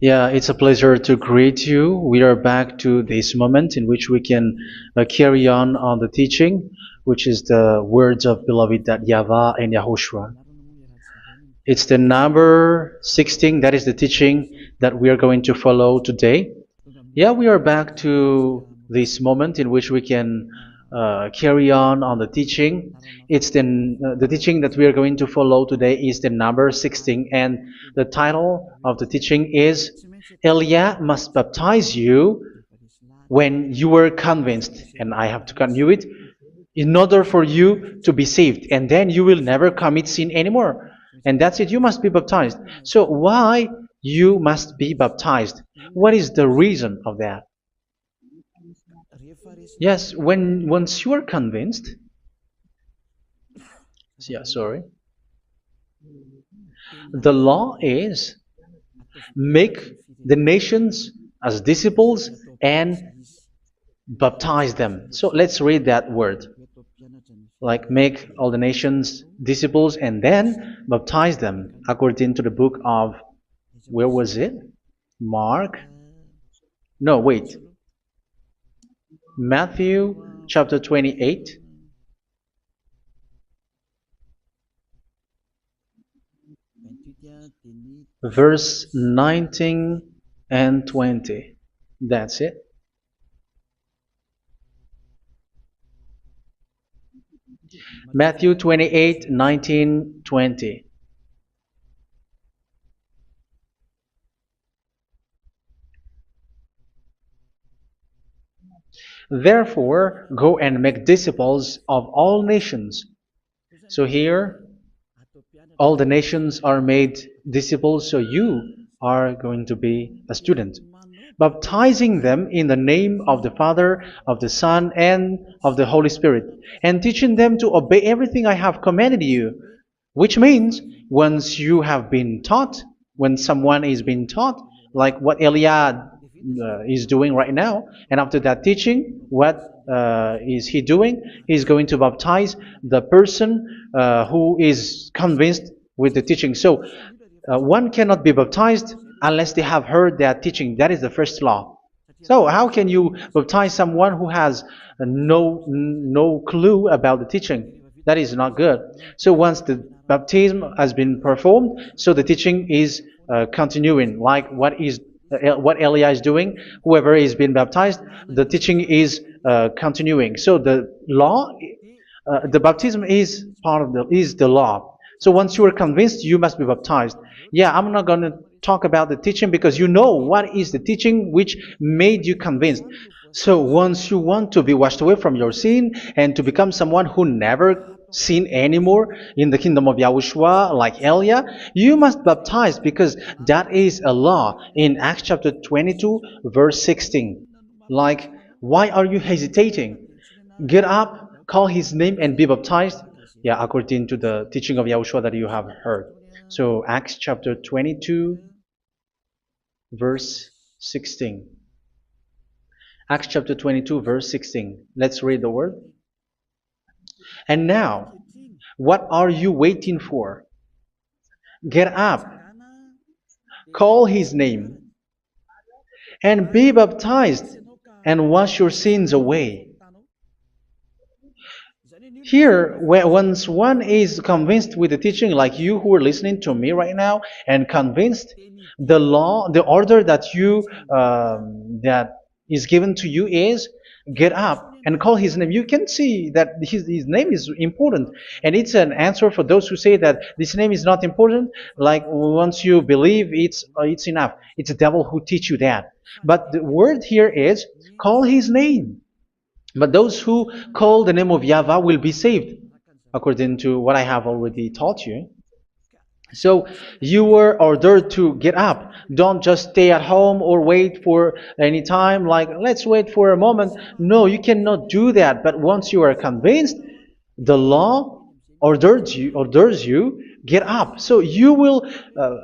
Yeah, it's a pleasure to greet you. We are back to this moment in which we can carry on the teaching, which is the words of beloved that YAHVAH and YAHOSHUA. It's the number 16, that is the teaching that we are going to follow today. Yeah, we are back to this moment in which we can carry on the teaching. It's the teaching that we are going to follow today is the number 16, and the title of the teaching is Elia must baptize you when you were convinced, and I have to continue it, in order for you to be saved, and then you will never commit sin anymore. And that's it, you must be baptized. So why you must be baptized? What is the reason of that? Yes, when once you are convinced, yeah, sorry, the law is make the nations as disciples and baptize them. So let's read that word. Like make all the nations disciples and then baptize them according to the book of, where was it? Mark? No, wait. Matthew chapter 28. Verse 19 and 20. That's it. Matthew 28, 19, 20. Therefore, go and make disciples of all nations. So here, all the nations are made disciples, so you are going to be a student. Baptizing them in the name of the Father, of the Son, and of the Holy Spirit, and teaching them to obey everything I have commanded you. Which means, once you have been taught, when someone is being taught, like what Elia is doing right now, and after that teaching, what is he doing? He's going to baptize the person who is convinced with the teaching. So one cannot be baptized unless they have heard that teaching. That is the first law. So how can you baptize someone who has no clue about the teaching? That is not good. So once the baptism has been performed, so the teaching is continuing, like what Elia is doing. Whoever is being baptized, the teaching is continuing. So the law, the baptism is part of the law. So once you are convinced, you must be baptized. Yeah, I'm not going to talk about the teaching because you know what is the teaching which made you convinced. So once you want to be washed away from your sin and to become someone who never sin anymore in the kingdom of Yahushua, like Elia, you must baptize because that is a law in Acts chapter 22, verse 16. Like, why are you hesitating? Get up, call his name, and be baptized. Yeah, according to the teaching of Yahushua that you have heard. So Acts chapter 22, verse 16. Acts chapter 22, verse 16. Let's read the word. And now, what are you waiting for? Get up, call his name, and be baptized, and wash your sins away. Here, once one is convinced with the teaching, like you who are listening to me right now, and convinced, the law, the order that that is given to you is get up and call his name. You can see that his name is important, and it's an answer for those who say that this name is not important. Like once you believe, it's enough. It's the devil who teach you that. But the word here is call his name. But those who call the name of YAHVAH will be saved, according to what I have already taught you. So you were ordered to get up. Don't just stay at home or wait for any time, like let's wait for a moment. No, you cannot do that. But once you are convinced, the law orders you get up. So you will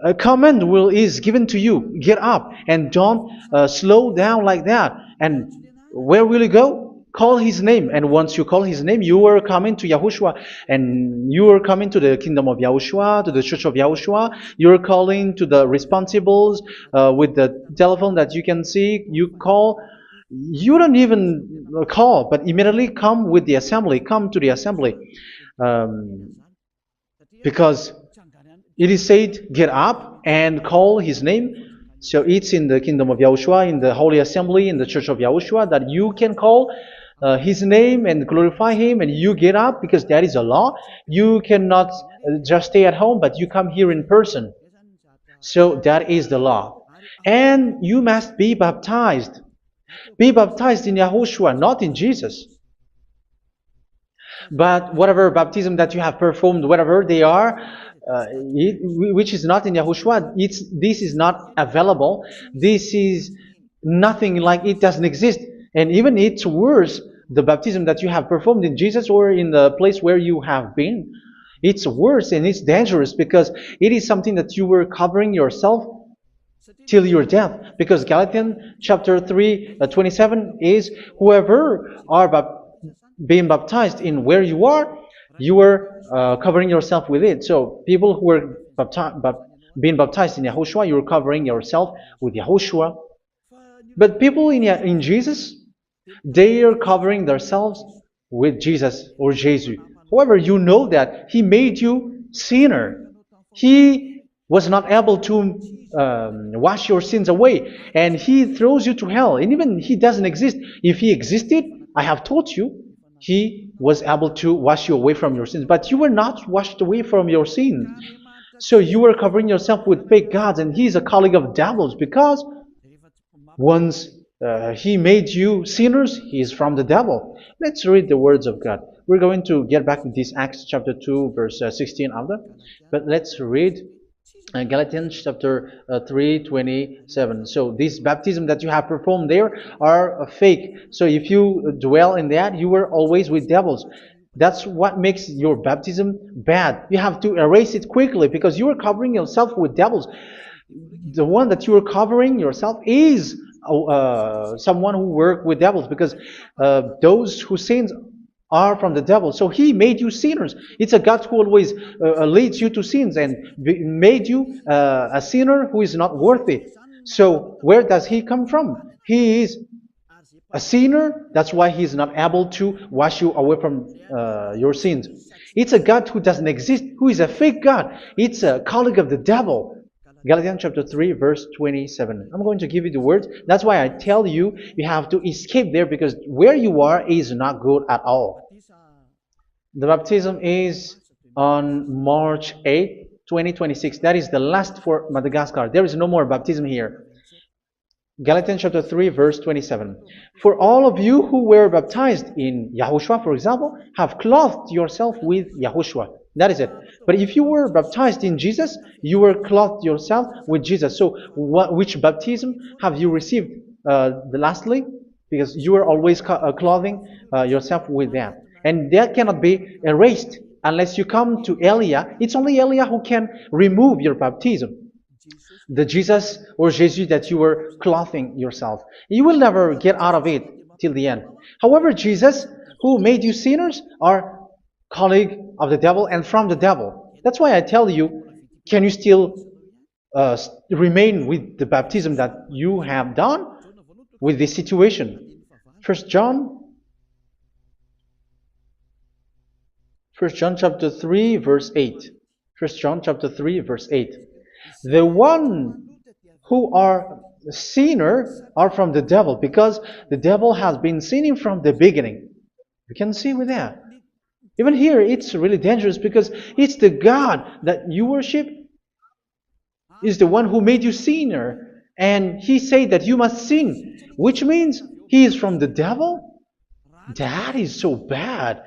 a command is given to you, get up, and don't slow down like that. And where will you go? Call his name, and once you call his name, you are coming to Yahushua, and you are coming to the kingdom of Yahushua, to the church of Yahushua. You're calling to the responsibles with the telephone that you can see. You call. You don't even call, but immediately come with the assembly. Come to the assembly, um, because it is said, "Get up and call his name." So it's in the kingdom of Yahushua, in the holy assembly, in the church of Yahushua, that you can call his name and glorify him, and you get up because that is a law. You cannot just stay at home, but you come here in person. So that is the law. And you must be baptized. Be baptized in Yahushua, not in Jesus. But whatever baptism that you have performed, whatever they are, which is not in Yahushua, this is not available. This is nothing, like it doesn't exist. And even it's worse, the baptism that you have performed in Jesus or in the place where you have been. It's worse and it's dangerous because it is something that you were covering yourself till your death. Because Galatians chapter 3, 27 is, whoever are being baptized in where you are covering yourself with it. So people who were being baptized in Yahushua, you're covering yourself with Yahushua. But people in Jesus, they are covering themselves with Jesus or Jesus. However, you know that He made you sinner. He was not able to wash your sins away, and He throws you to hell. And even He doesn't exist. If He existed, I have taught you, He was able to wash you away from your sins. But you were not washed away from your sins. So you were covering yourself with fake gods, and He's a colleague of devils, because once He made you sinners, He is from the devil. Let's read the words of God. We're going to get back to this Acts chapter 2, verse 16 after. But let's read Galatians chapter 3, 27. So this baptism that you have performed there are fake. So if you dwell in that, you were always with devils. That's what makes your baptism bad. You have to erase it quickly because you are covering yourself with devils. The one that you are covering yourself is someone who works with devils, because those who sin are from the devil. So He made you sinners. It's a God who always leads you to sins and made you a sinner who is not worthy. So where does He come from? He is a sinner. That's why He is not able to wash you away from your sins. It's a God who doesn't exist, who is a fake God. It's a colleague of the devil. Galatians chapter 3, verse 27. I'm going to give you the words. That's why I tell you, you have to escape there, because where you are is not good at all. The baptism is on March 8, 2026. That is the last for Madagascar. There is no more baptism here. Galatians chapter 3, verse 27. For all of you who were baptized in Yahushua, for example, have clothed yourself with Yahushua. That is it. But if you were baptized in Jesus, you were clothed yourself with Jesus. So which baptism have you received lastly? Because you are always clothing yourself with that. And that cannot be erased unless you come to Elia. It's only Elia who can remove your baptism. The Jesus or Jesus that you were clothing yourself. You will never get out of it till the end. However, Jesus, who made you sinners, are colleague of the devil and from the devil. That's why I tell you, can you still remain with the baptism that you have done with this situation? First John chapter 3, verse 8. First John chapter 3, verse 8. The one who are sinner are from the devil, because the devil has been sinning from the beginning. You can see with that. Even here, it's really dangerous, because it's the God that you worship is the one who made you sinner, and He said that you must sin, which means He is from the devil. That is so bad.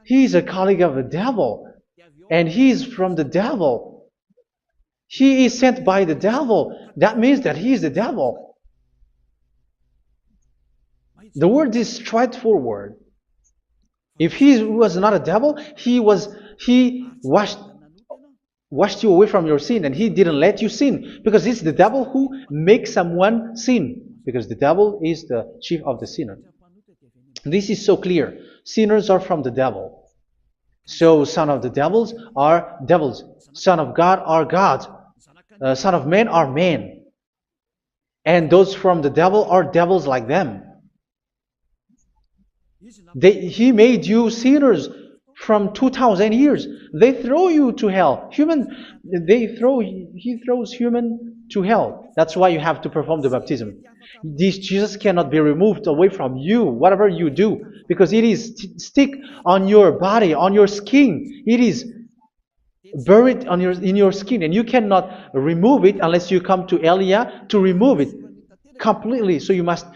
He is a colleague of the devil, and He is from the devil. He is sent by the devil. That means that He is the devil. The word is straightforward. If He was not a devil, He washed you away from your sin, and He didn't let you sin, because it's the devil who makes someone sin, because the devil is the chief of the sinner. This is so clear. Sinners are from the devil. So son of the devils are devils. Son of God are gods. Son of men are men. And those from the devil are devils like them. He made you sinners from 2,000 years. They throw you to hell. He throws human to hell. That's why you have to perform the baptism. This Jesus cannot be removed away from you, whatever you do, because it is stick on your body, on your skin. It is buried in your skin, and you cannot remove it unless you come to Elia to remove it completely. So you must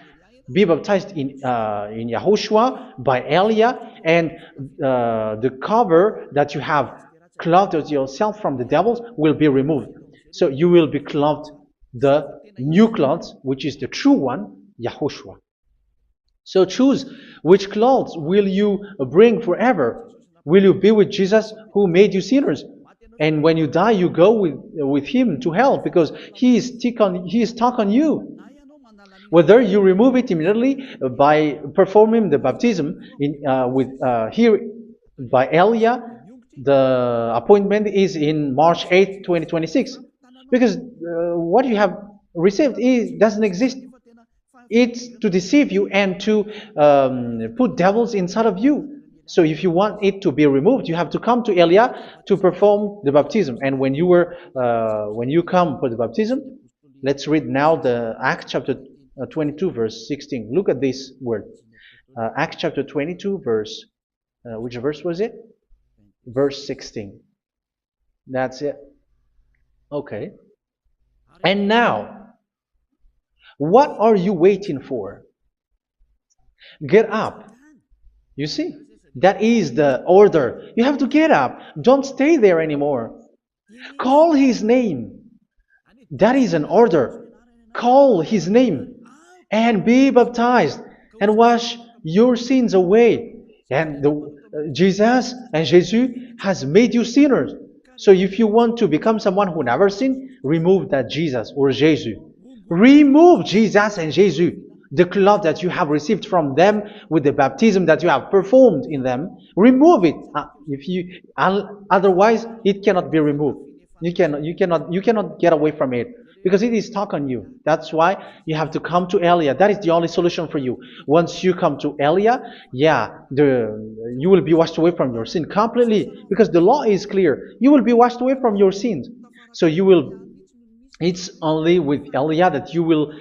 be baptized in YAHOSHUA by Elia, and the cover that you have clothed yourself from the devils will be removed. So you will be clothed the new clothes, which is the true one, YAHOSHUA. So choose which clothes will you bring forever. Will you be with Jesus who made you sinners? And when you die, you go with him to hell because he is stuck on you. Whether you remove it immediately by performing the baptism here by Elia, the appointment is in March 8, 2026. Because what you have received doesn't exist. It's to deceive you and to put devils inside of you. So if you want it to be removed, you have to come to Elia to perform the baptism. And when you come for the baptism, let's read now the Acts chapter 22 verse 16. Look at this word. Acts chapter 22 verse, which verse was it? Verse 16. That's it. Okay. And now, what are you waiting for? Get up. You see, that is the order. You have to get up. Don't stay there anymore. Call his name. That is an order. Call his name and be baptized and wash your sins away. And Jesus has made you sinners. So if you want to become someone who never sinned, remove that Jesus or Jesus. Remove Jesus and Jesus, the cloth that you have received from them with the baptism that you have performed in them. Remove it. Otherwise, it cannot be removed. You cannot get away from it because it is stuck on you. That's why you have to come to Elia. That is the only solution for you. Once you come to Elia, you will be washed away from your sin completely because the law is clear. You will be washed away from your sins. So it's only with Elia that you will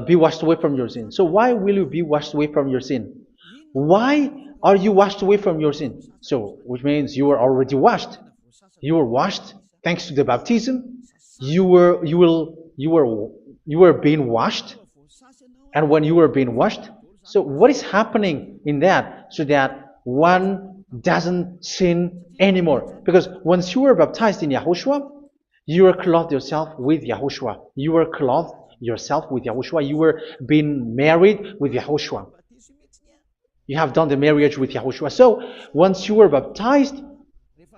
be washed away from your sin. So why will you be washed away from your sin? Why are you washed away from your sin? So, which means you are already washed. You were washed thanks to the baptism. You were being washed, and when you were being washed, so what is happening in that? So that one doesn't sin anymore. Because once you were baptized in YAHOSHUA, you were clothed yourself with YAHOSHUA. You were clothed yourself with YAHOSHUA. You were being married with YAHOSHUA. You have done the marriage with YAHOSHUA. So once you were baptized,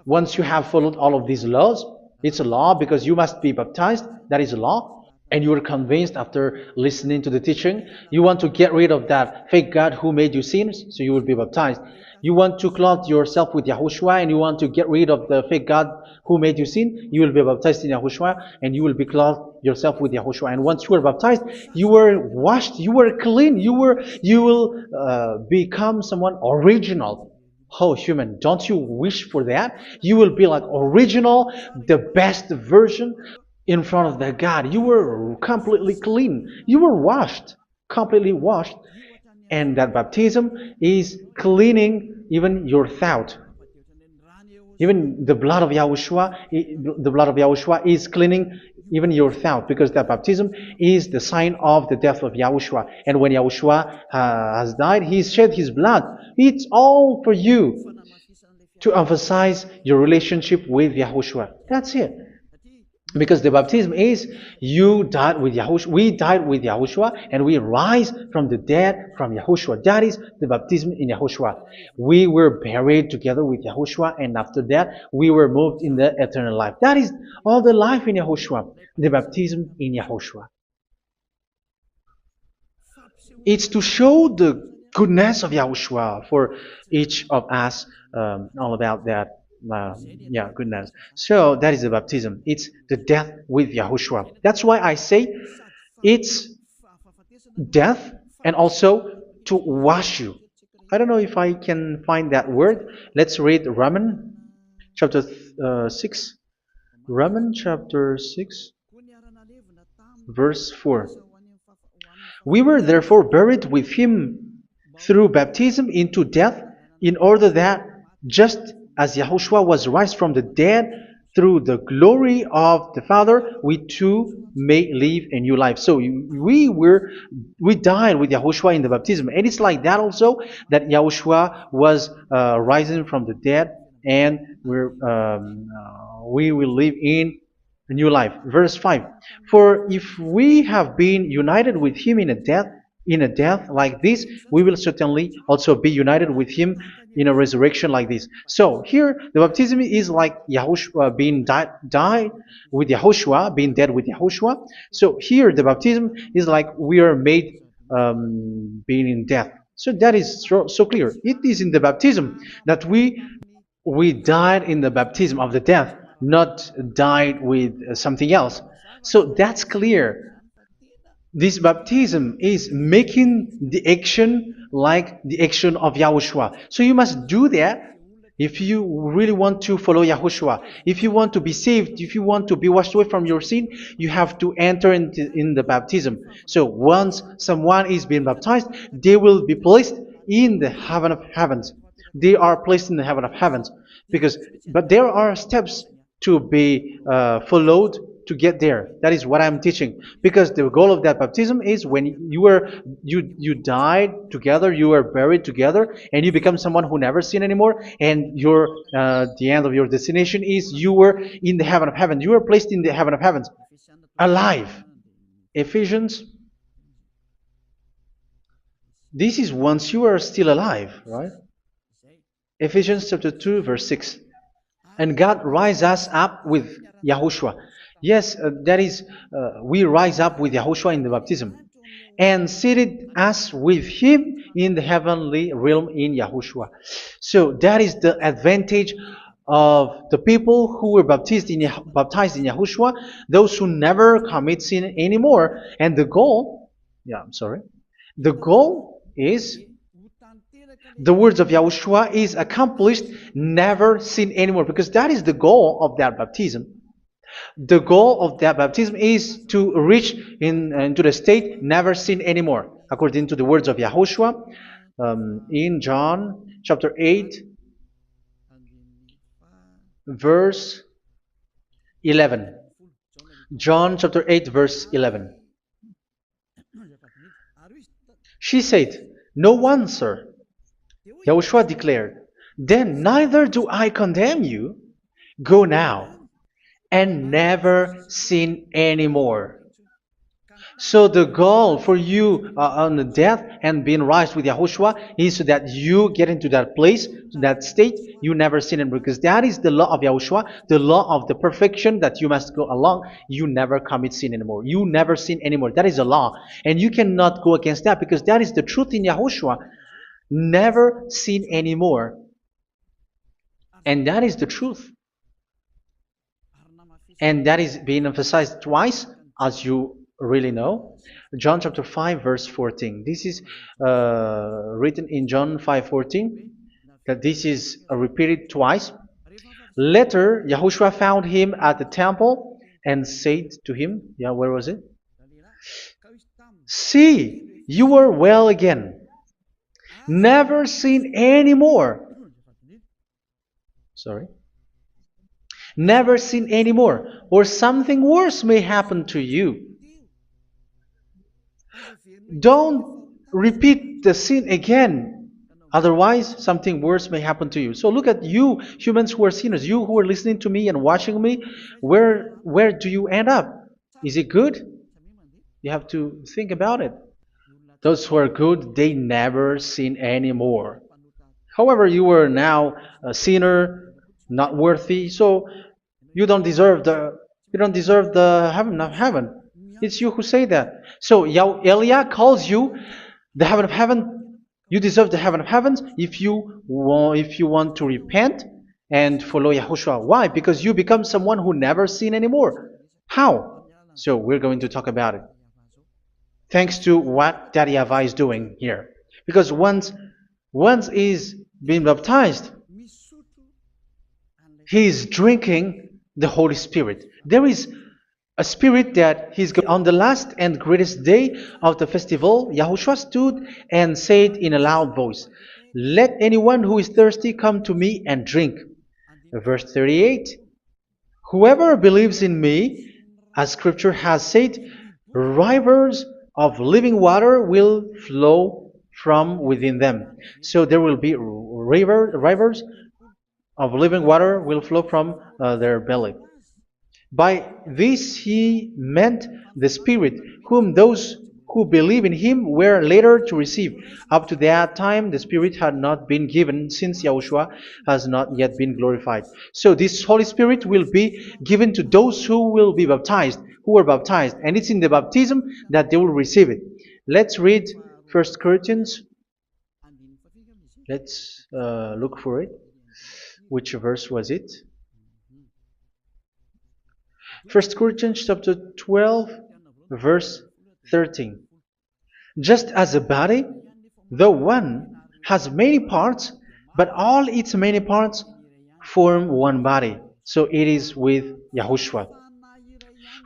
once you have followed all of these laws, it's a law because you must be baptized. That is a law. And you are convinced after listening to the teaching, you want to get rid of that fake God who made you sinners, so you will be baptized. You want to clothe yourself with YAHOSHUA and you want to get rid of the fake God who made you sin, you will be baptized in YAHOSHUA and you will be clothed yourself with YAHOSHUA. And once you are baptized, you were washed, you were clean, you will become someone original. Oh, human, don't you wish for that? You will be like original, the best version in front of the God. You were completely clean. You were washed, completely washed. And that baptism is cleaning even your thought. Even the blood of YAHOSHUA is cleaning even your thought, because that baptism is the sign of the death of YAHOSHUA. And when YAHOSHUA has died, he shed his blood. It's all for you to emphasize your relationship with YAHOSHUA. That's it. Because the baptism is you died with YAHOSHUA, we died with YAHOSHUA, and we rise from the dead from YAHOSHUA. That is the baptism in YAHOSHUA. We were buried together with YAHOSHUA, and after that we were moved in the eternal life. That is all the life in YAHOSHUA, the baptism in YAHOSHUA. It's to show the goodness of Yahushua for each of us, all about that. Yeah, goodness. So that is the baptism. It's the death with Yahushua. That's why I say it's death and also to wash you. I don't know if I can find that word. Let's read Romans chapter 6. Romans chapter 6, verse 4. We were therefore buried with him through baptism into death, in order that, just as Yahushua was raised from the dead through the glory of the Father, we too may live a new life. So we died with Yahushua in the baptism, and it's like that also that Yahushua was rising from the dead, and we will live in a new life. Verse 5. For if we have been united with him in a death like this, we will certainly also be united with him in a resurrection like this. So here the baptism is like Yahushua being died with Yahushua, being dead with Yahushua. So here the baptism is like we are made being in death. So that is so clear. It is in the baptism that we died in the baptism of the death, not died with something else. So that's clear. This baptism is making the action like the action of Yahushua. So you must do that if you really want to follow Yahushua. If you want to be saved, if you want to be washed away from your sin, you have to enter in the baptism. So once someone is being baptized, they will be placed in the heaven of heavens. They are placed in the heaven of heavens, but there are steps to be followed to get there. That is what I'm teaching, because the goal of that baptism is when you died together, you were buried together, and you become someone who never sin anymore, and the end of your destination is you were in the heaven of heaven. You were placed in the heaven of heavens, alive. Ephesians. This is once you are still alive, right? Ephesians chapter 2, verse 6. And God rise us up with Yahushua. Yes, that is, we rise up with Yahushua in the baptism. And seated us with him in the heavenly realm in Yahushua. So that is the advantage of the people who were baptized in Yahushua, those who never commit sin anymore. And the goal, the goal is the words of Yahushua is accomplished, never sin anymore, because that is the goal of that baptism. The goal of that baptism is to reach into the state never sin anymore, according to the words of Yahushua in John chapter 8, verse 11. John chapter 8, verse 11. She said, "No one, sir." Yahushua declared, "Then neither do I condemn you. Go now and never sin anymore." So the goal for you on the death and being raised with Yahushua is so that you get into that place, that state, you never sin anymore. Because that is the law of Yahushua, the law of the perfection that you must go along. You never commit sin anymore. You never sin anymore. That is a law. And you cannot go against that, because that is the truth in Yahushua. Never sin anymore. And that is the truth. And that is being emphasized twice, as you really know. John chapter 5, verse 14. This is written in John 5:14, that this is repeated twice. Later, Yahushua found him at the temple and said to him, where was it? "See, you are well again. Never sin anymore." Never sin anymore, or something worse may happen to you. Don't repeat the sin again. Otherwise, something worse may happen to you. So look at you, humans who are sinners, you who are listening to me and watching me. Where do you end up? Is it good? You have to think about it. Those who are good, they never sin anymore. However, you are now a sinner, not worthy, so you don't deserve the heaven of heaven. It's you who say that. So Eliah calls you the heaven of heaven You deserve the heaven of heavens if you want to repent and follow Yahushua. Why? Because you become someone who never sin anymore. How? So we're going to talk about it. Thanks to what Daddy YAHVAH is doing here. Because once he's been baptized, he is drinking the Holy Spirit. There is a spirit that he's going on the last and greatest day of the festival. Yahushua stood and said in a loud voice, "Let anyone who is thirsty come to me and drink." Verse 38, "Whoever believes in me, as scripture has said, rivers of living water will flow from within them." So there will be rivers of living water will flow from their belly. By this he meant the Spirit, whom those who believe in him were later to receive. Up to that time, the Spirit had not been given, since Yahushua has not yet been glorified. So this Holy Spirit will be given to those who will be baptized, who are baptized, and it's in the baptism that they will receive it. Let's read 1 Corinthians. Let's look for it. Which verse was it? 1 Corinthians chapter 12, verse 13. "Just as a body, though one, has many parts, but all its many parts form one body, so it is with Yahushua.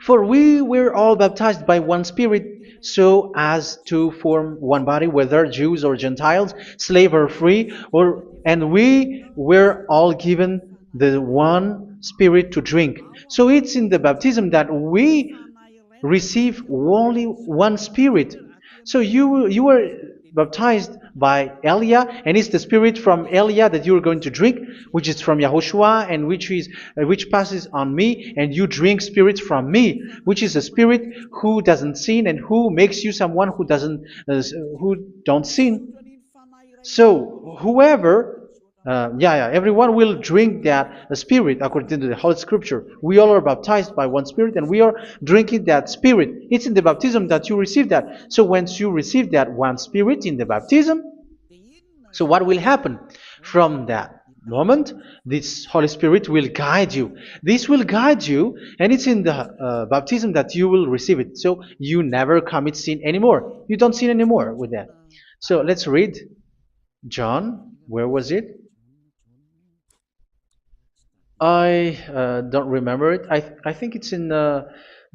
For we were all baptized by one Spirit, so as to form one body, whether Jews or Gentiles, slave or free, and we were all given the one Spirit to drink." So it's in the baptism that we receive only one Spirit. So you were baptized by Elia, and it's the Spirit from Elia that you are going to drink, which is from Yahushua, and which passes on me, and you drink Spirit from me, which is a Spirit who doesn't sin and who makes you someone who don't sin. So whoever everyone will drink that Spirit according to the Holy Scripture. We all are baptized by one Spirit, and we are drinking that Spirit. It's in the baptism that you receive that. So once you receive that one Spirit in the baptism, so what will happen? From that moment, this Holy Spirit will guide you. This will guide you, and it's in the baptism that you will receive it. So you never commit sin anymore. You don't sin anymore with that. So let's read John. Where was it? I don't remember it. I think it's in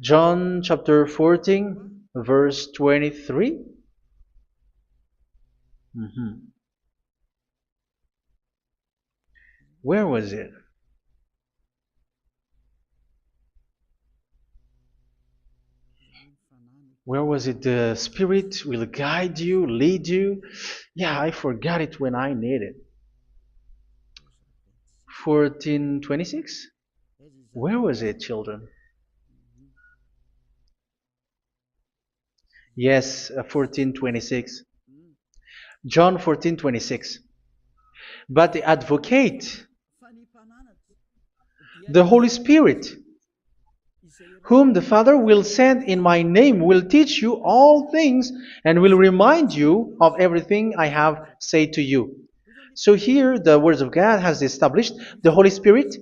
John chapter 14, verse 23. Where was it? Where was it? The Spirit will guide you, lead you. Yeah, I forgot it when I need it. 14:26? Where was it, children? Yes, 14:26. John 14:26. But the Advocate, the Holy Spirit, whom the Father will send in my name, will teach you all things and will remind you of everything I have said to you. So here the words of God has established the Holy Spirit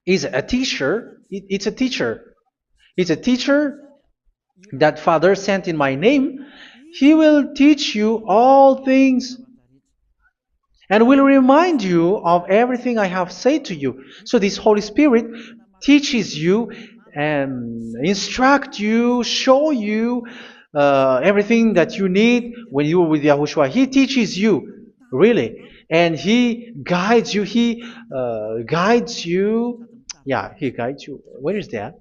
is a teacher. It's a teacher. It's a teacher that Father sent in my name. He will teach you all things and will remind you of everything I have said to you. So this Holy Spirit teaches you and instruct you, show you everything that you need when you are with Yahushua. He teaches you, really. And He guides you. He guides you. Yeah, He guides you. Where is that?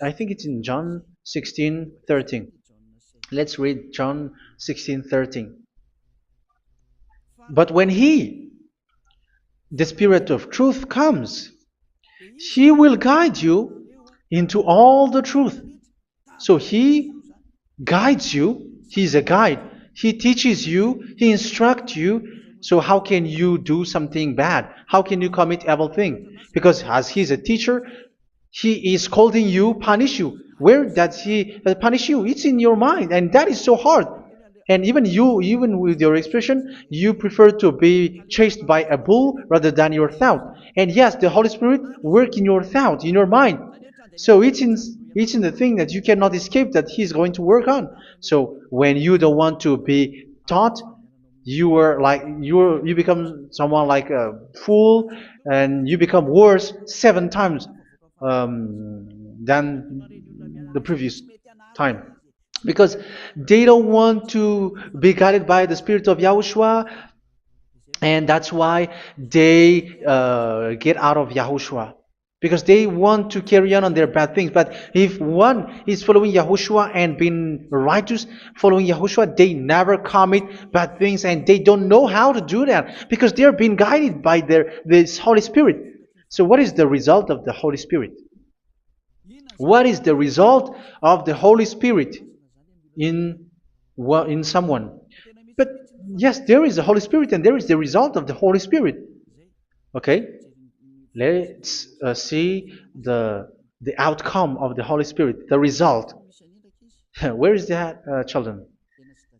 I think it's in John 16:13. Let's read John 16:13. But when He, the Spirit of truth, comes, He will guide you into all the truth. So He guides you. He's a guide. He teaches you. He instructs you. So how can you do something bad? How can you commit evil thing? Because as He's a teacher, He is scolding you, punish you. Where does He punish you? It's in your mind, and that is so hard. And even with your expression, you prefer to be chased by a bull rather than your thought. And yes, the Holy Spirit work in your thought, in your mind. So it's in the thing that you cannot escape that He's going to work on. So when you don't want to be taught, you become someone like a fool, and you become worse 7 times than the previous time, because they don't want to be guided by the spirit of Yahushua, and that's why they get out of Yahushua, because they want to carry on their bad things. But if one is following Yahushua and being righteous, following Yahushua, they never commit bad things, and they don't know how to do that because they're being guided by this Holy Spirit. So what is the result of the Holy Spirit? What is the result of the Holy Spirit in in someone? But yes, there is the Holy Spirit, and there is the result of the Holy Spirit. Okay, let's see the outcome of the Holy Spirit, the result. Where is that, children?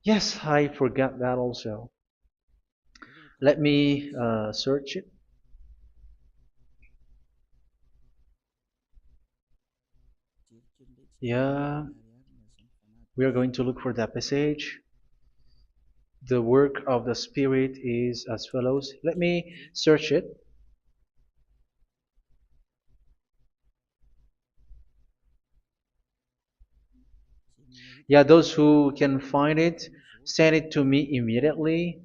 Yes, I forgot that also. Let me search it. Yeah, we are going to look for that passage. The work of the Spirit is as follows. Let me search it. Yeah, those who can find it, send it to me immediately.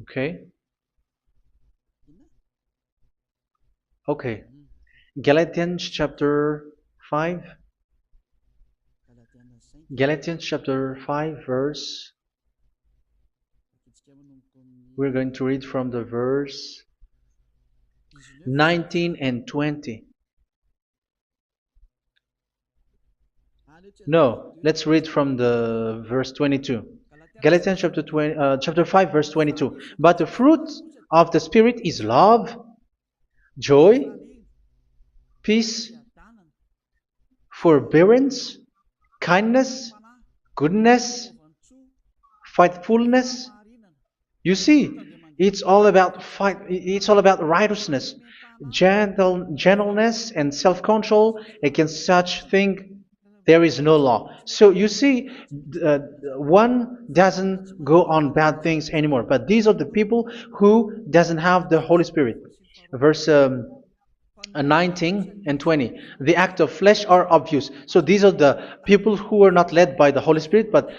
Okay. Okay. Galatians chapter 5. Galatians chapter 5 verse. We're going to read from the verse 19 and 20. No, let's read from the verse 22. Galatians chapter 5 verse 22. But the fruit of the Spirit is love, joy, peace, forbearance, kindness, goodness, faithfulness. You see, it's all about fight. It's all about righteousness, gentleness, and self-control. Against such thing, there is no law. So you see, uh, one doesn't go on bad things anymore. But these are the people who doesn't have the Holy Spirit. Verse 19 and 20. The act of flesh are obvious. So these are the people who are not led by the Holy Spirit, but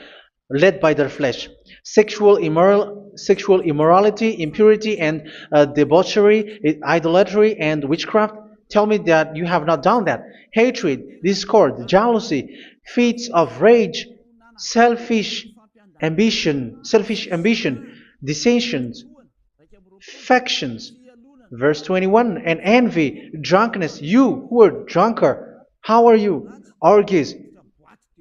led by their flesh. Sexual immorality, impurity, and debauchery, idolatry, and witchcraft. Tell me that you have not done that. Hatred, discord, jealousy, fits of rage, selfish ambition, dissensions, factions. Verse 21, and envy, drunkenness. You who are drunker, how are you? Orgies.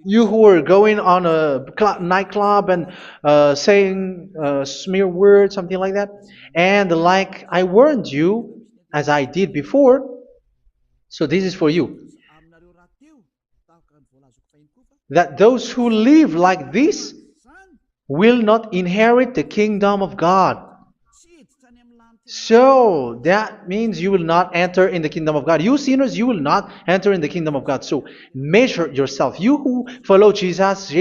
You who are going on a nightclub and saying smear words, something like that. And like I warned you, as I did before, so this is for you, that those who live like this will not inherit the kingdom of God. So that means you will not enter in the kingdom of God. You sinners, you will not enter in the kingdom of God. So measure yourself. You who follow Jesus,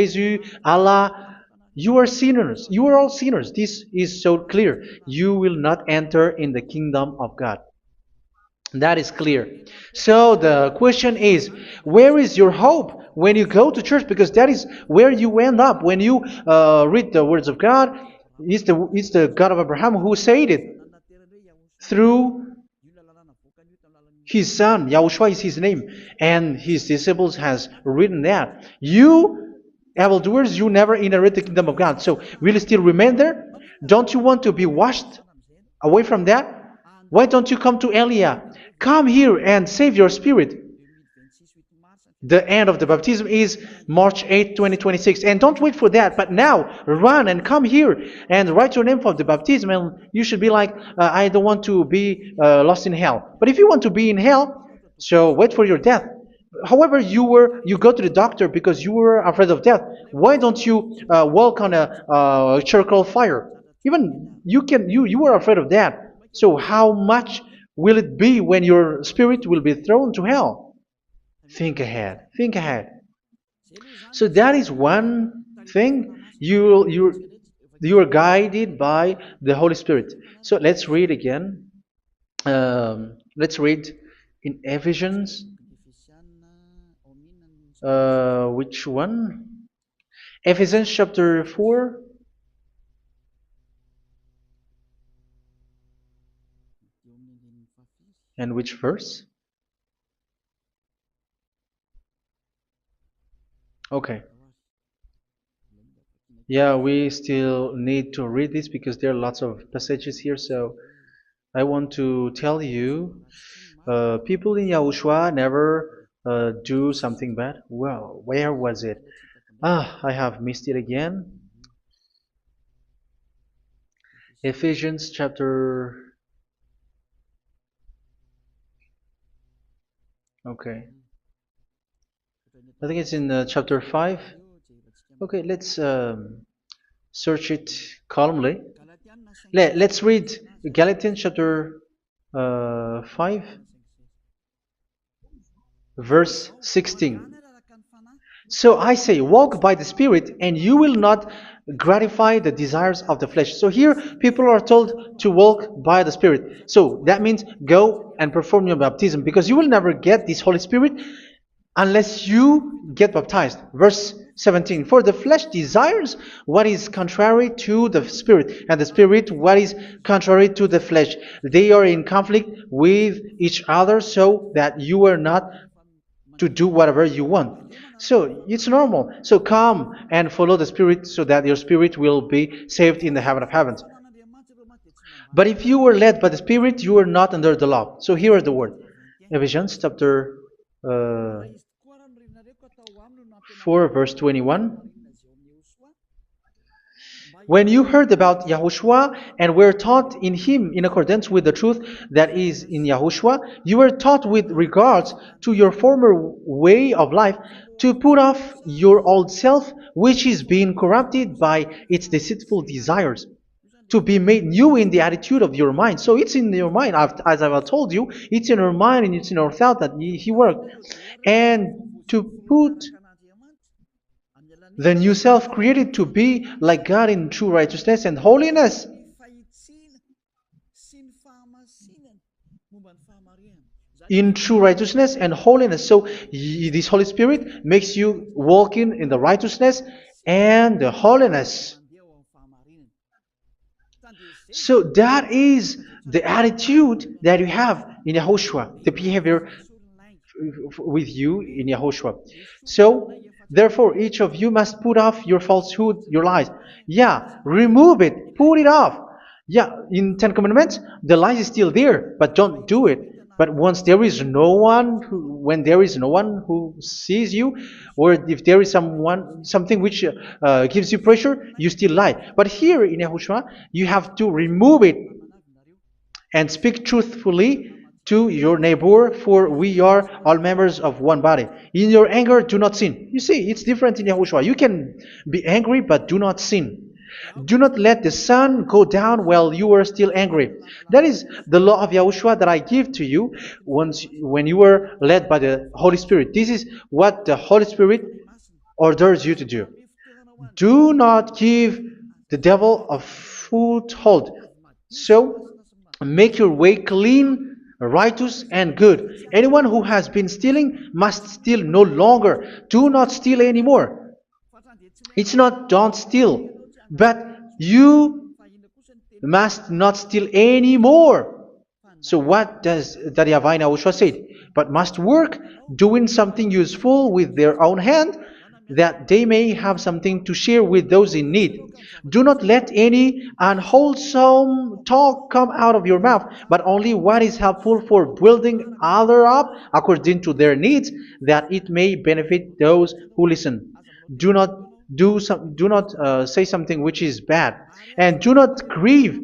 Allah, you are sinners. You are all sinners. This is so clear. You will not enter in the kingdom of God. That is clear. So the question is, where is your hope when you go to church? Because that is where you end up when you read the words of God. It's the God of Abraham who said it through his son. Yahushua is his name, and his disciples has written that. You evildoers, you never inherit the kingdom of God. So will you still remain there? Don't you want to be washed away from that? Why don't you come to Elia? Come here and save your spirit. The end of the baptism is March 8th, 2026. And don't wait for that, but now run and come here and write your name for the baptism. And you should be like, I don't want to be lost in hell. But if you want to be in hell, so wait for your death. However, you go to the doctor because you were afraid of death. Why don't you walk on a charcoal fire? Even you were afraid of that. So how much will it be when your spirit will be thrown to hell? Think ahead. Think ahead. So that is one thing. You are guided by the Holy Spirit. So let's read again. Let's read in Ephesians. Which one? Ephesians chapter 4. And which verse? Okay. Yeah, we still need to read this because there are lots of passages here. So I want to tell you, people in Yahushua never do something bad. Well, where was it? Ah, I have missed it again. Ephesians chapter. Okay, I think it's in chapter 5. Okay, let's search it calmly. Let's read Galatians chapter 5, verse 16. So I say, walk by the Spirit, and you will not gratify the desires of the flesh. So here, people are told to walk by the Spirit. So that means go and perform your baptism, because you will never get this Holy Spirit unless you get baptized. Verse 17. For the flesh desires what is contrary to the Spirit, and the Spirit what is contrary to the flesh. They are in conflict with each other, so that you are not to do whatever you want. So it's normal. So come and follow the Spirit so that your spirit will be saved in the heaven of heavens. But if you were led by the Spirit, you are not under the law. So here are the word. Ephesians chapter 4 verse 21. When you heard about Yahushua and were taught in him in accordance with the truth that is in Yahushua, you were taught with regards to your former way of life to put off your old self, which is being corrupted by its deceitful desires, to be made new in the attitude of your mind. So it's in your mind, as I've told you, it's in your mind and it's in your thought that he worked. And to put the new self created to be like God in true righteousness and holiness. In true righteousness and holiness. So this Holy Spirit makes you walking in the righteousness and the holiness. So that is the attitude that you have in Yahushua, the behavior with you in Yahushua. So therefore, each of you must put off your falsehood, your lies. Yeah, remove it, put it off. Yeah, in Ten Commandments, the lies is still there, but don't do it. But once there is no one, when there is no one who sees you, or if there is something which gives you pressure, you still lie. But here in Yahushua, you have to remove it and speak truthfully to your neighbor, for we are all members of one body. In your anger, do not sin. You see, it's different in Yahushua. You can be angry, but do not sin. Do not let the sun go down while you are still angry. That is the law of Yahushua that I give to you when you were led by the Holy Spirit. This is what the Holy Spirit orders you to do. Do not give the devil a foothold. So, make your way clean, righteous, and good. Anyone who has been stealing must steal no longer. Do not steal anymore. It's not don't steal, but you must not steal anymore. So what does the YAHVAH YAHOSHUA say? But must work, doing something useful with their own hand, that they may have something to share with those in need. Do not let any unwholesome talk come out of your mouth, but only what is helpful for building others up according to their needs, that it may benefit those who listen. Do not say something which is bad, and do not grieve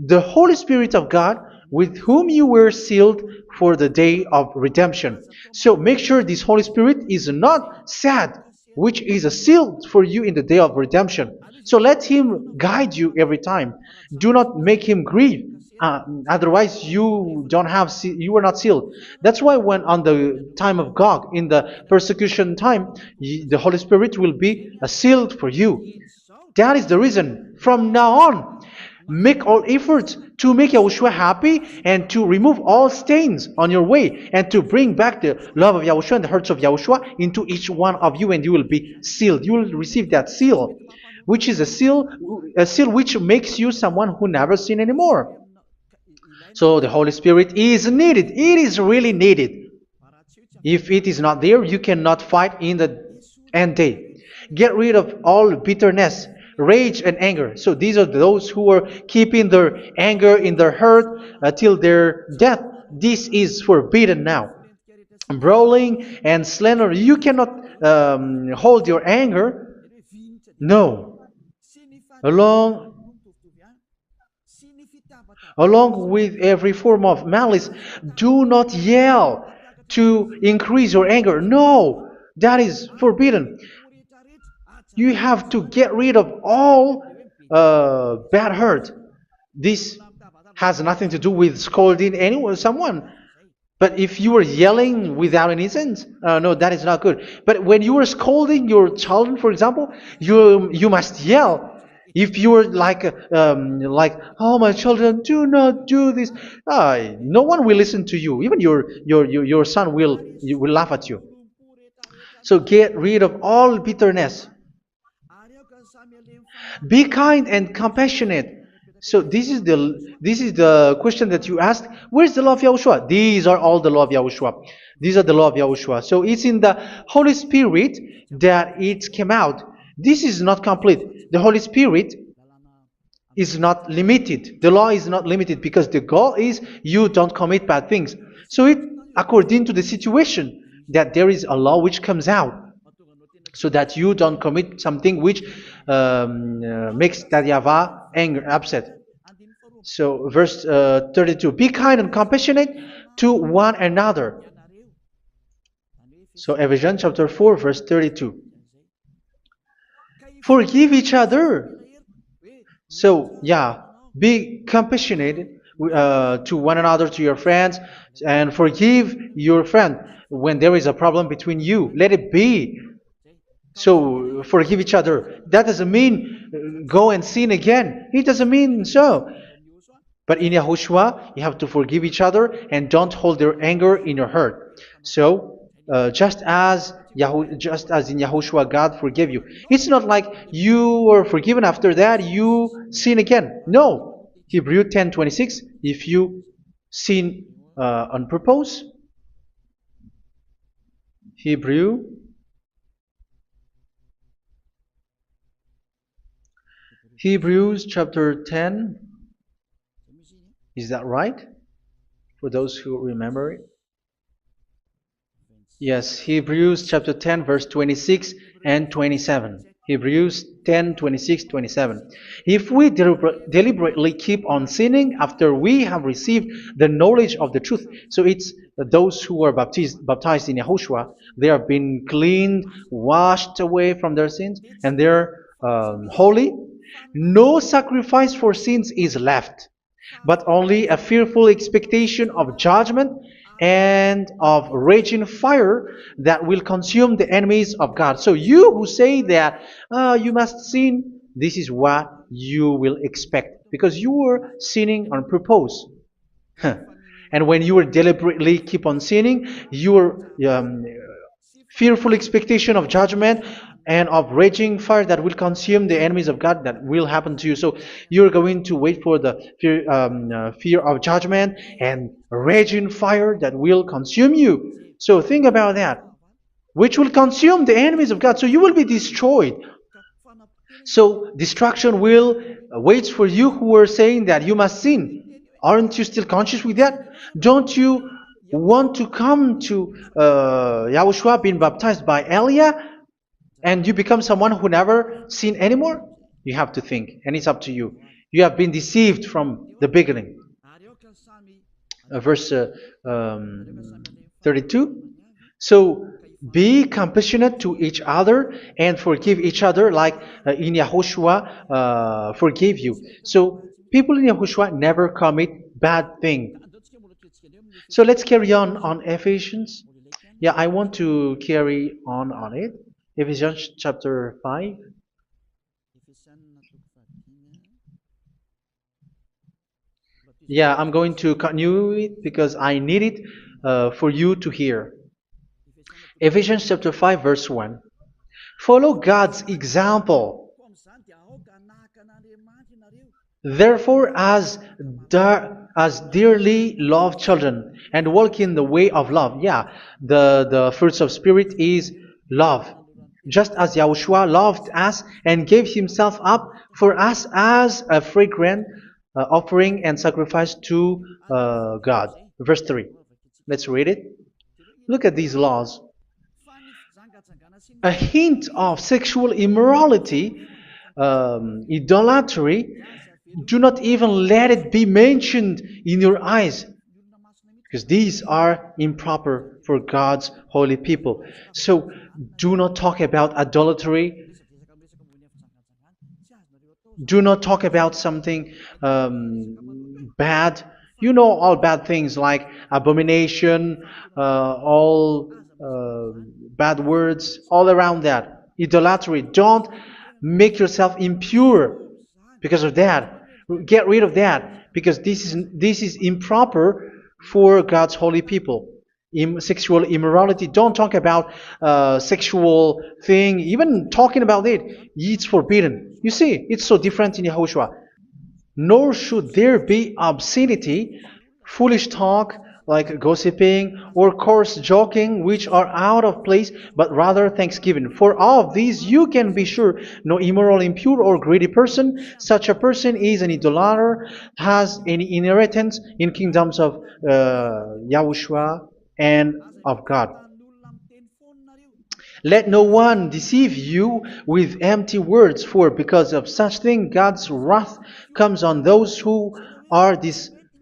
the Holy Spirit of God, with whom you were sealed for the day of redemption. So make sure this Holy Spirit is not sad, which is a seal for you in the day of redemption. So let Him guide you every time. Do not make Him grieve. Otherwise, you don't have you are not sealed. That's why when on the time of God, in the persecution time, the Holy Spirit will be sealed for you. That is the reason. From now on, make all efforts to make Yahushua happy and to remove all stains on your way and to bring back the love of Yahushua and the hearts of Yahushua into each one of you, and you will be sealed. You will receive that seal, which is a seal which makes you someone who never sin anymore. So the Holy Spirit is needed. It is really needed. If it is not there, you cannot fight in the end day. Get rid of all bitterness, rage, and anger. So these are those who are keeping their anger in their heart till their death. This is forbidden now. Brawling and slander. You cannot hold your anger. No. Along with every form of malice, do not yell to increase your anger. No, that is forbidden. You have to get rid of all bad hurt. This has nothing to do with scolding anyone, someone. But if you were yelling without any sense, no, that is not good. But when you are scolding your child, for example, you must yell. If you are like, oh my children, do not do this, no one will listen to you. Even your son will laugh at you. So get rid of all bitterness. Be kind and compassionate. So this is the question that you asked. Where's the law of Yahushua? These are all the law of Yahushua. These are the law of Yahushua. So it's in the Holy Spirit that it came out. This is not complete. The Holy Spirit is not limited. The law is not limited because the goal is you don't commit bad things. So it according to the situation that there is a law which comes out, so that you don't commit something which makes that YAHVAH angry, upset. So verse 32, be kind and compassionate to one another. So Ephesians chapter 4 verse 32. Forgive each other. So yeah, be compassionate to one another, to your friends, and forgive your friend when there is a problem between you. Let it be. So forgive each other. That doesn't mean go and sin again. It doesn't mean so. But in Yahushua, you have to forgive each other and don't hold their anger in your heart. So just as in Yahushua, God forgave you. It's not like you were forgiven after that you sin again. No. Hebrew 10:26. If you sin on purpose, Hebrews chapter 10. Is that right? For those who remember it. Yes, Hebrews chapter 10 verse 26 and 27. Hebrews 10, 26, 27. If we deliberately keep on sinning after we have received the knowledge of the truth, so it's those who are baptized in Yahushua, they have been cleaned, washed away from their sins, and they're holy. No sacrifice for sins is left, but only a fearful expectation of judgment and of raging fire that will consume the enemies of God. So you who say that you must sin, this is what you will expect, because you were sinning on purpose. And when you deliberately keep on sinning, your fearful expectation of judgment and of raging fire that will consume the enemies of God, that will happen to you. So you're going to wait for the fear of judgment and raging fire that will consume you. So think about that, which will consume the enemies of God. So you will be destroyed. So destruction will wait for you who are saying that you must sin. Aren't you still conscious with that? Don't you want to come to Yahushua, being baptized by Elia, and you become someone who never sin anymore? You have to think, and it's up to you. You have been deceived from the beginning. verse um, 32. So be compassionate to each other and forgive each other, like in Yahushua forgave you. So people in Yahushua never commit bad thing. So let's carry on Ephesians. Yeah, I want to carry on it. Ephesians chapter 5. Yeah, I'm going to continue it because I need it for you to hear. Ephesians chapter 5, verse 1. Follow God's example. Therefore, as dearly loved children, and walk in the way of love. Yeah, the fruits of spirit is love. Just as Yahushua loved us and gave himself up for us as a fragrant offering and sacrifice to God. Verse 3. Let's read it. Look at these laws. A hint of sexual immorality, idolatry, do not even let it be mentioned in your eyes, because these are improper for God's holy people. So do not talk about idolatry. Do not talk about something bad. You know all bad things like abomination, all bad words, all around that. Idolatry. Don't make yourself impure because of that. Get rid of that because this is improper for God's holy people. Sexual immorality. Don't talk about sexual thing. Even talking about it, it's forbidden. You see, it's so different in Yahushua. Nor should there be obscenity, foolish talk like gossiping or coarse joking, which are out of place, but rather thanksgiving. For of these you can be sure: no immoral, impure, or greedy person, such a person is an idolater, has any inheritance in kingdoms of Yahushua and of God. Let no one deceive you with empty words, for because of such thing God's wrath comes on those who are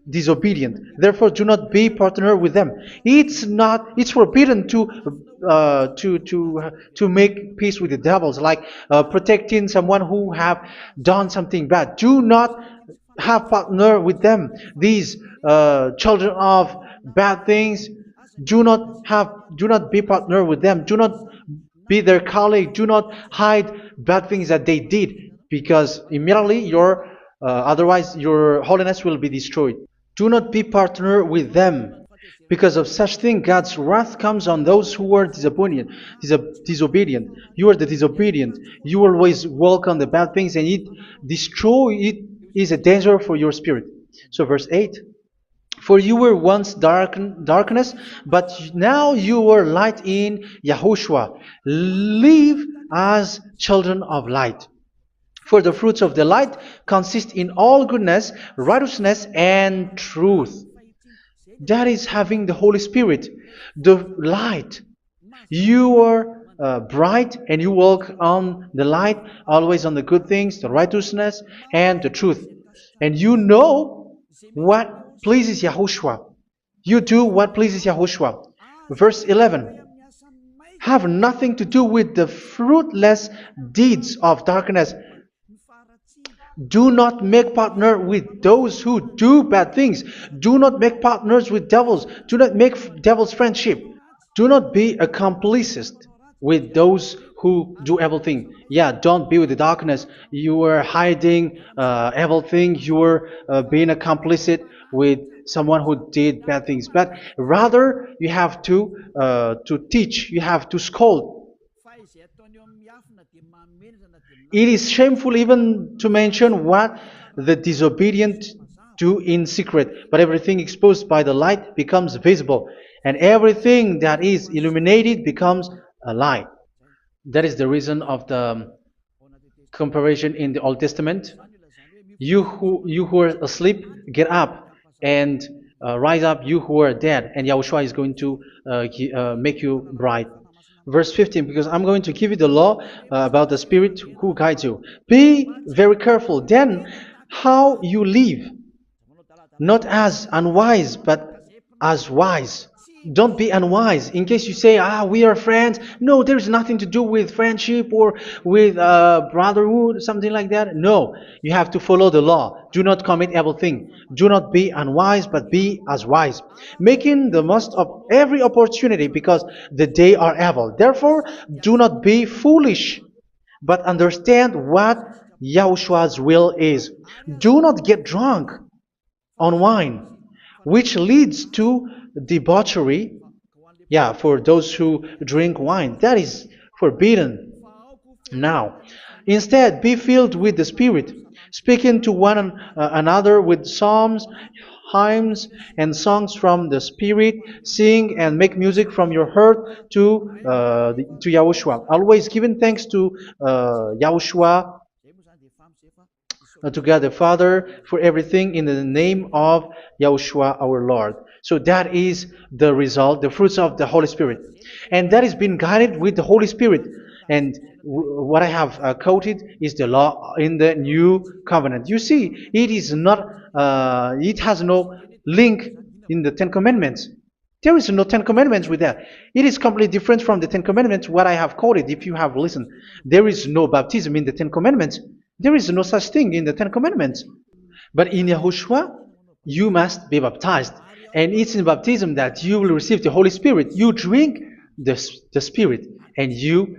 disobedient. Therefore, do not be partner with them. It's forbidden to make peace with the devils, like protecting someone who have done something bad. Do not have partner with them. These children of bad things, do not be partner with them. Do not be their colleague. Do not hide bad things that they did, because immediately otherwise your holiness will be destroyed. Do not be partner with them. Because of such thing, God's wrath comes on those who are disobedient. You are the disobedient. You always walk on the bad things, and it is a danger for your spirit. So verse 8. For you were once darkness, but now you are light in Yahushua. Live as children of light. For the fruits of the light consist in all goodness, righteousness, and truth. That is having the Holy Spirit, the light. You are bright and you walk on the light, always on the good things, the righteousness, and the truth. And you know what pleases Yahushua. You do what pleases Yahushua. Verse 11. Have nothing to do with the fruitless deeds of darkness. Do not make partner with those who do bad things. Do not make partners with devils. Do not make devils friendship. Do not be a complicit with those who do evil thing. Yeah, don't be with the darkness. You are hiding evil thing. You are being a complicit with someone who did bad things. But rather, you have to teach. You have to scold. It is shameful even to mention what the disobedient do in secret, but everything exposed by the light becomes visible, and everything that is illuminated becomes a light. That is the reason of the comparison in the Old Testament. You who are asleep, get up and rise up, you who are dead, and Yahushua is going to make you bright. Verse 15, because I'm going to give you the law about the Spirit who guides you. Be very careful then how you live, not as unwise, but as wise. Don't be unwise. In case you say, we are friends. No, there's nothing to do with friendship or with brotherhood, something like that. No, you have to follow the law. Do not commit evil thing. Do not be unwise, but be as wise, making the most of every opportunity because the day are evil. Therefore, do not be foolish, but understand what Yahushua's will is. Do not get drunk on wine, which leads to debauchery. Yeah, for those who drink wine, that is forbidden now. Instead, be filled with the Spirit, speaking to one another with psalms, hymns, and songs from the Spirit. Sing and make music from your heart to Yahushua. Always giving thanks to Yahushua, to God the Father for everything in the name of Yahushua our Lord. So that is the result, the fruits of the Holy Spirit. And that is being guided with the Holy Spirit. And what I have quoted is the law in the new covenant. You see, it is not, it has no link in the Ten Commandments. There is no Ten Commandments with that. It is completely different from the Ten Commandments, what I have quoted, if you have listened. There is no baptism in the Ten Commandments. There is no such thing in the Ten Commandments. But in Yahushua, you must be baptized. And it's in baptism that you will receive the Holy Spirit. You drink the Spirit, and you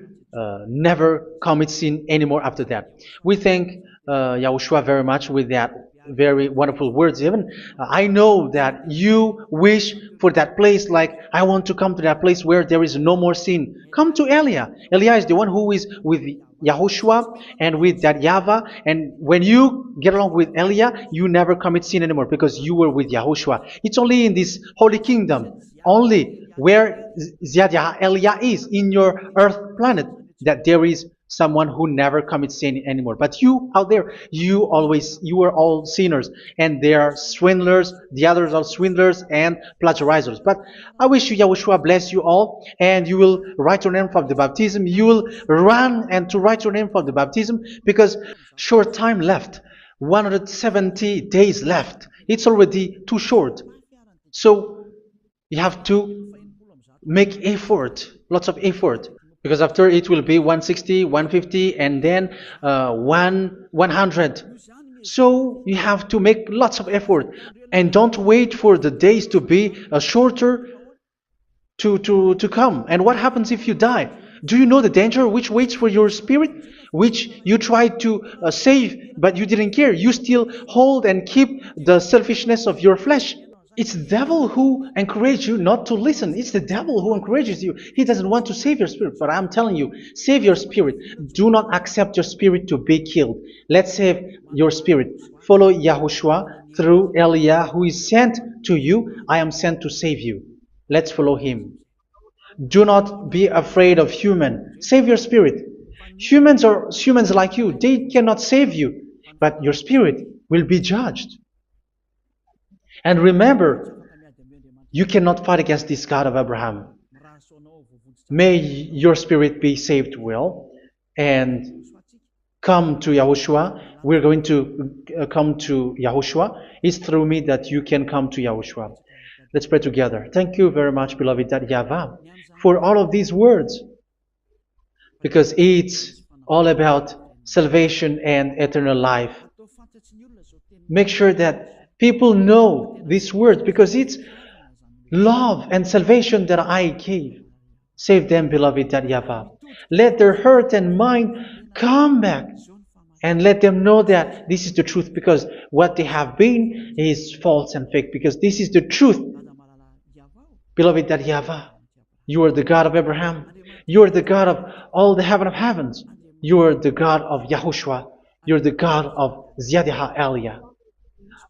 never commit sin anymore after that. We thank Yahushua very much with that very wonderful words. Even I know that you wish for that place, like I want to come to that place where there is no more sin. Come to Elia. Elia is the one who is with Yahushua and with that YAHVAH. And when you get along with Elia, you never commit sin anymore because you were with Yahushua. It's only in this holy kingdom, only where Elia is in your earth planet, that there is someone who never commits sin anymore. But you out there, you are all sinners, and they are swindlers. The others are swindlers and plagiarizers. But I wish you, Yahushua, bless you all, and you will write your name from the baptism. You will run and to write your name from the baptism, because short time left, 170 days left. It's already too short. So you have to make effort, lots of effort, because after it will be 160, 150, and then 100. So you have to make lots of effort, and don't wait for the days to be shorter to come. And what happens if you die? Do you know the danger which waits for your spirit, which you tried to save, but you didn't care? You still hold and keep the selfishness of your flesh. It's the devil who encourages you not to listen. It's the devil who encourages you. He doesn't want to save your spirit. But I'm telling you, save your spirit. Do not accept your spirit to be killed. Let's save your spirit. Follow Yahushua through Elia, who is sent to you. I am sent to save you. Let's follow him. Do not be afraid of human. Save your spirit. Humans are humans like you. They cannot save you. But your spirit will be judged. And remember, you cannot fight against this God of Abraham. May your spirit be saved well and come to Yahushua. We're going to come to Yahushua. It's through me that you can come to Yahushua. Let's pray together. Thank you very much, beloved YAHVAH, for all of these words, because it's all about salvation and eternal life. Make sure that people know these words, because it's love and salvation that I gave. Save them, beloved YAHVAH. Let their heart and mind come back, and let them know that this is the truth, because what they have been is false and fake, because this is the truth. Beloved YAHVAH, you are the God of Abraham. You are the God of all the heaven of heavens. You are the God of Yahushua. You are the God of Ziadiha Elia.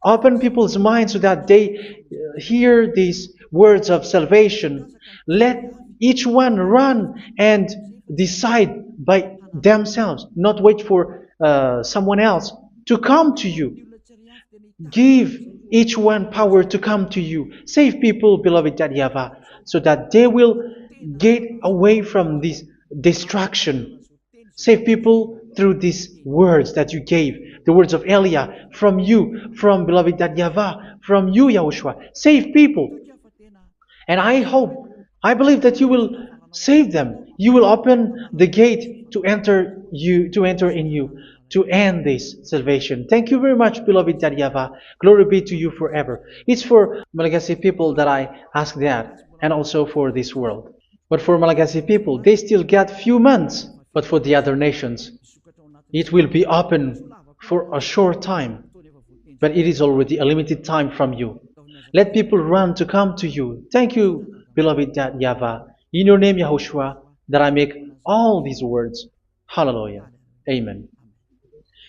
Open people's minds so that they hear these words of salvation. Let each one run and decide by themselves, not wait for someone else to come to you. Give each one power to come to you. Save people, beloved YAHVAH, so that they will get away from this destruction. Save people through these words that you gave, the words of Elia, from you, from beloved YAHVAH, from you, Yahushua. Save people. And I believe that you will save them. You will open the gate to enter in you, to end this salvation. Thank you very much, beloved Daddy Yava. Glory be to you forever. It's for Malagasy people that I ask that, and also for this world. But for Malagasy people, they still get few months. But for the other nations, it will be open for a short time. But it is already a limited time from you. Let people run to come to you. Thank you, beloved Yahweh. In your name, Yahushua, that I make all these words. Hallelujah. Amen.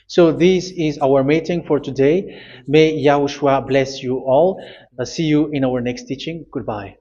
So this is our meeting for today. May Yahushua bless you all. See you in our next teaching. Goodbye.